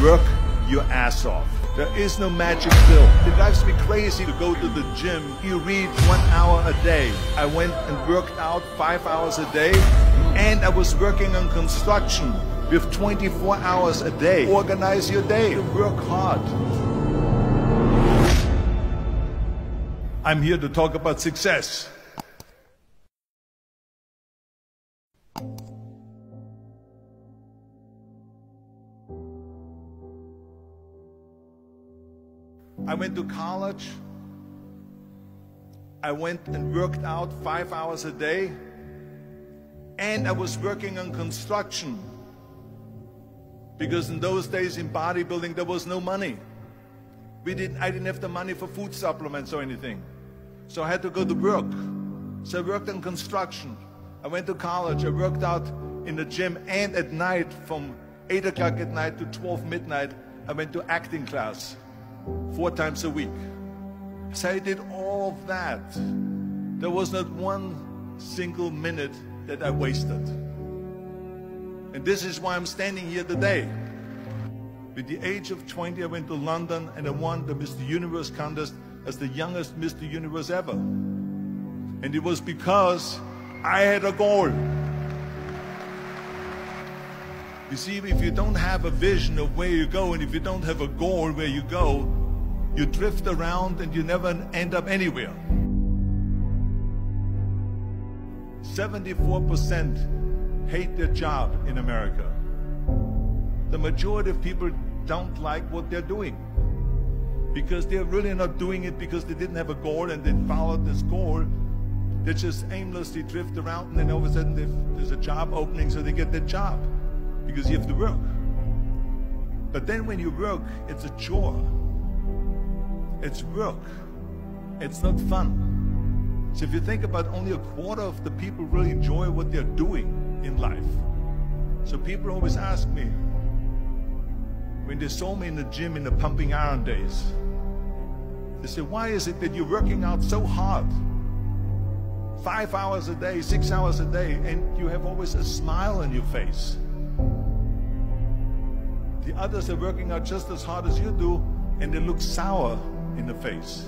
Work your ass off. There is no magic pill. It drives me crazy to go to the gym. You read 1 hour a day. I went and worked out 5 hours a day, and I was working on construction with 24 hours a day. Organize your day. Work hard. I'm here to talk about success. I went to college. I went and worked out 5 hours a day, and I was working on construction, because in those days in bodybuilding there was no money. I didn't have the money for food supplements or anything, so I had to go to work. So I worked on construction. I went to college. I worked out in the gym, and at night from 8 o'clock at night to 12 midnight I went to acting class 4 times a week. So I did all of that. There was not one single minute that I wasted. And this is why I'm standing here today. At the age of 20, I went to London and I won the Mr. Universe contest as the youngest Mr. Universe ever. And it was because I had a goal. You see, if you don't have a vision of where you go, and if you don't have a goal where you go, you drift around and you never end up anywhere. 74% hate their job in America. The majority of people don't like what they're doing, because they're really not doing it because they didn't have a goal and they followed this goal. They just aimlessly drift around, and then all of a sudden there's a job opening, so they get that job because you have to work. But then when you work, it's a chore. It's work. It's not fun. So if you think about, only a quarter of the people really enjoy what they're doing in life. So people always ask me, when they saw me in the gym in the pumping iron days, they say, why is it that you're working out so hard? 5 hours a day, 6 hours a day, and you have always a smile on your face. The others are working out just as hard as you do, and they look sour in the face.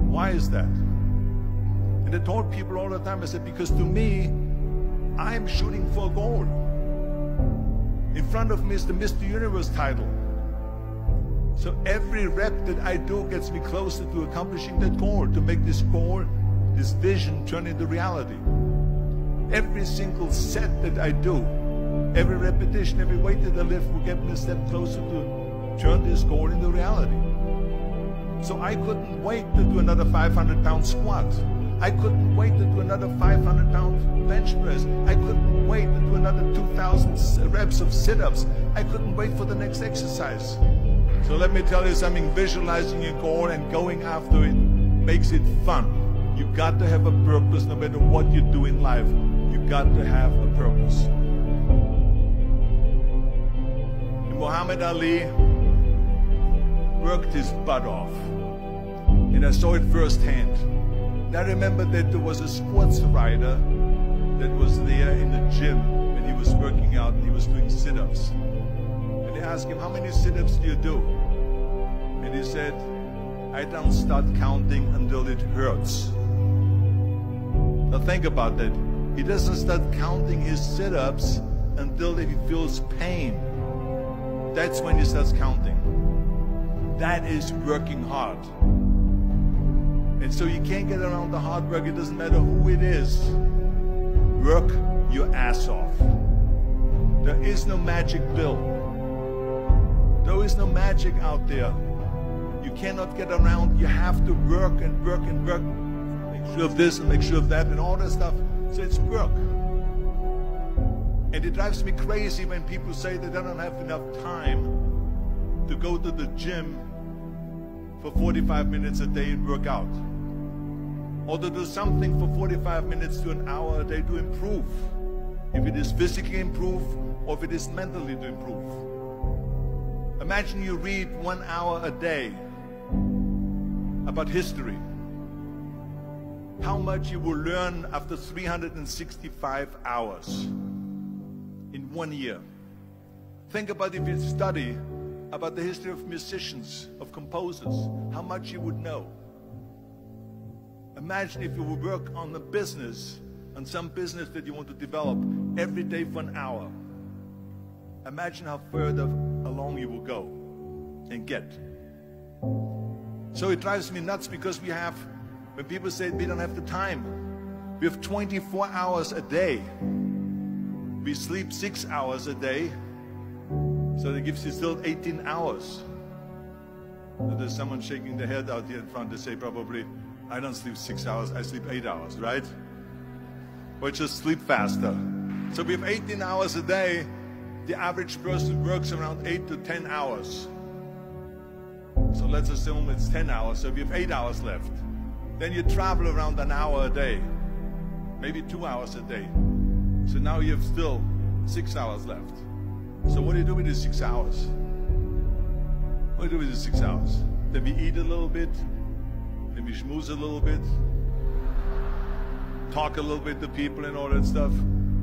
Why is that? And I told people all the time, I said, because to me, I'm shooting for a goal. In front of me is the Mr. Universe title. So every rep that I do gets me closer to accomplishing that goal, to make this goal, this vision, turn into reality. Every single set that I do, every repetition, every weight that I lift will get me a step closer to turn this goal into reality. So I couldn't wait to do another 500-pound squat. I couldn't wait to do another 500-pound bench press. I couldn't wait to do another 2,000 reps of sit-ups. I couldn't wait for the next exercise. So let me tell you something, visualizing your goal and going after it makes it fun. You got to have a purpose no matter what you do in life. You got to have a purpose. And Muhammad Ali worked his butt off, and I saw it firsthand. And I remember that there was a sports writer that was there in the gym when he was working out and he was doing sit-ups. And they asked him, how many sit-ups do you do? And he said, I don't start counting until it hurts. Now think about that. He doesn't start counting his sit-ups until he feels pain. That's when he starts counting. That is working hard. And so you can't get around the hard work. It doesn't matter who it is. Work your ass off. There is no magic pill. There is no magic out there. You cannot get around. You have to work and work and work. Make sure of this and make sure of that and all that stuff. So it's work. And it drives me crazy when people say that they don't have enough time to go to the gym for 45 minutes a day and work out, or to do something for 45 minutes to an hour a day to improve, if it is physically improve or if it is mentally to improve. Imagine you read 1 hour a day about history. How much you will learn after 365 hours in 1 year. Think about if you study about the history of musicians, of composers, how much you would know. Imagine if you would work on a business, on some business that you want to develop every day for an hour. Imagine how further along you will go and get. So it drives me nuts because we have, when people say we don't have the time, we have 24 hours a day. We sleep 6 hours a day, so that gives you still 18 hours. And there's someone shaking their head out here in front to say probably, I don't sleep 6 hours, I sleep 8 hours, right? Or just sleep faster. So we have 18 hours a day. The average person works around 8 to 10 hours. So let's assume it's 10 hours, so we have 8 hours left. Then you travel around an hour a day, maybe 2 hours a day. So now you have still 6 hours left. So what do you do with these 6 hours? What do you do with these 6 hours? Then we eat a little bit, then we schmooze a little bit, talk a little bit to people and all that stuff.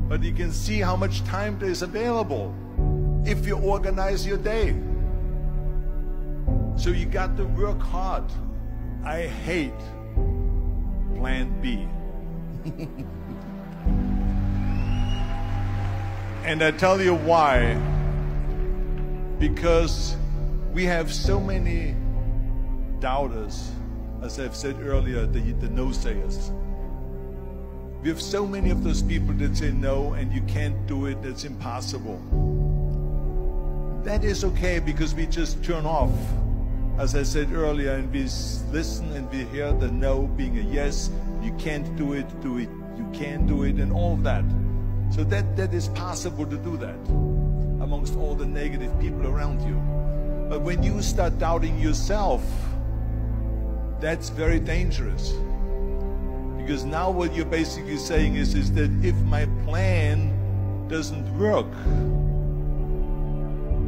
But you can see how much time there is available if you organize your day. So you got to work hard. I hate plan B. And I tell you why. Because we have so many doubters, as I've said earlier, the no-sayers. We have so many of those people that say no and you can't do it, it's impossible. That is okay because we just turn off, as I said earlier, and we listen and we hear the no being a yes. You can't do it, you can do it, and all of that. So that is possible to do that amongst all the negative people around you. But when you start doubting yourself, that's very dangerous. Because now what you're basically saying is that if my plan doesn't work,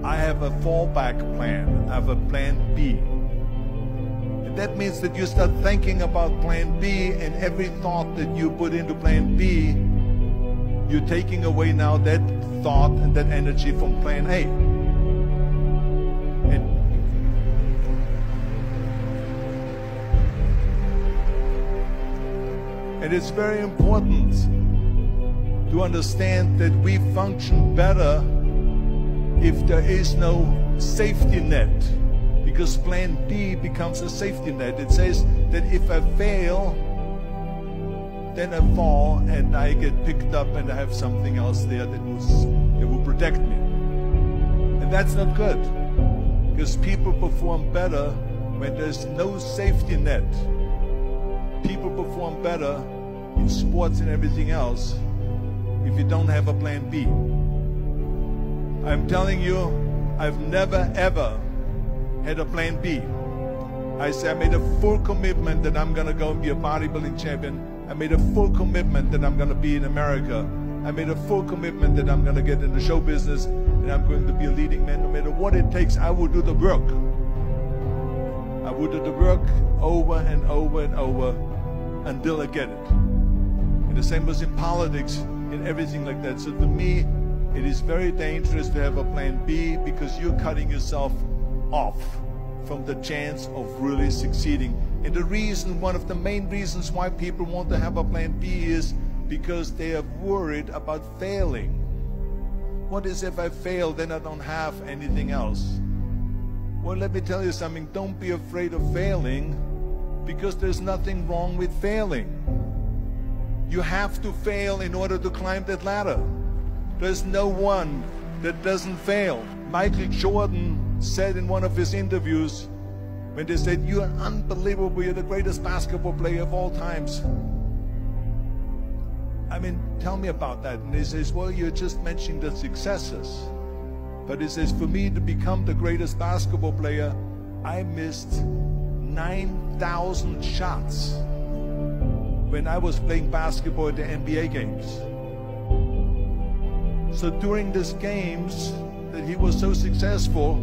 I have a fallback plan, I have a plan B. And that means that you start thinking about plan B, and every thought that you put into plan B, you're taking away now that thought and that energy from plan A. And it's very important to understand that we function better if there is no safety net, because plan B becomes a safety net. It says that if I fail, then I fall and I get picked up and I have something else there that will protect me. And that's not good, because people perform better when there's no safety net. People perform better in sports and everything else if you don't have a plan B. I'm telling you, I've never ever had a plan B. I made a full commitment that I'm going to go and be a bodybuilding champion. I made a full commitment that I'm going to be in America. I made a full commitment that I'm going to get in the show business and I'm going to be a leading man. No matter what it takes, I will do the work. I will do the work over and over and over until I get it. And the same was in politics and everything like that. So to me, it is very dangerous to have a plan B, because you're cutting yourself off from the chance of really succeeding. And the reason, one of the main reasons why people want to have a plan B is because they are worried about failing. What is if I fail, then I don't have anything else? Well, let me tell you something. Don't be afraid of failing, because there's nothing wrong with failing. You have to fail in order to climb that ladder. There's no one that doesn't fail. Michael Jordan said in one of his interviews, when they said, "You're unbelievable, you're the greatest basketball player of all times." I mean, tell me about that. And he says, well, you're just mentioning the successes. But he says, for me to become the greatest basketball player, I missed 9,000 shots when I was playing basketball at the NBA games. So during these games that he was so successful,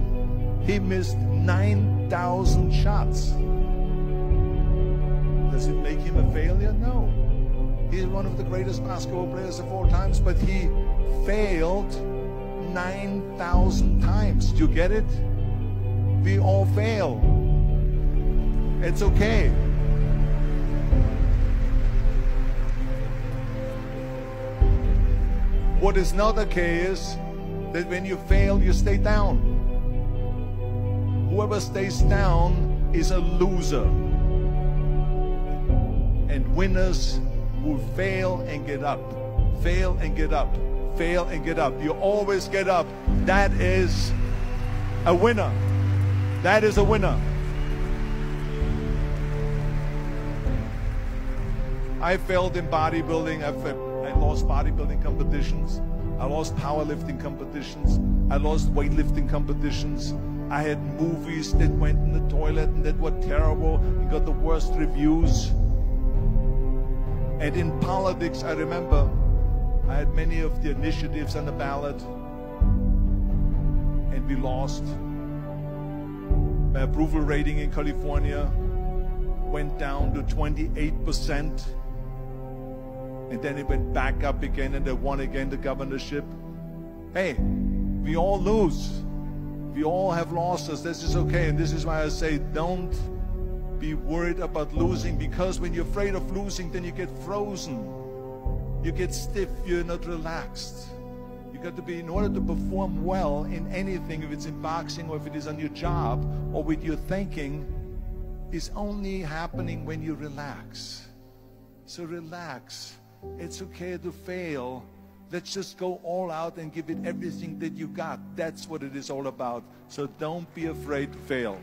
he missed 9,000 shots. Does it make him a failure? No. He's one of the greatest basketball players of all times, but he failed 9,000 times. Do you get it? We all fail. It's okay. What is not okay is that when you fail, you stay down. Whoever stays down is a loser. And winners will fail and get up, fail and get up, fail and get up. You always get up. That is a winner. That is a winner. I failed in bodybuilding. I lost bodybuilding competitions. I lost powerlifting competitions. I lost weightlifting competitions. I had movies that went in the toilet and that were terrible and got the worst reviews. And in politics, I remember I had many of the initiatives on the ballot, and we lost. My approval rating in California went down to 28%. And then it went back up again, and they won again the governorship. Hey, we all lose. We all have losses. This is okay. And this is why I say don't be worried about losing, because when you're afraid of losing, then you get frozen. You get stiff. You're not relaxed. You got to be, in order to perform well in anything, if it's in boxing or if it is on your job or with your thinking, is only happening when you relax. So relax. It's okay to fail. Let's just go all out and give it everything that you got. That's what it is all about. So don't be afraid to fail.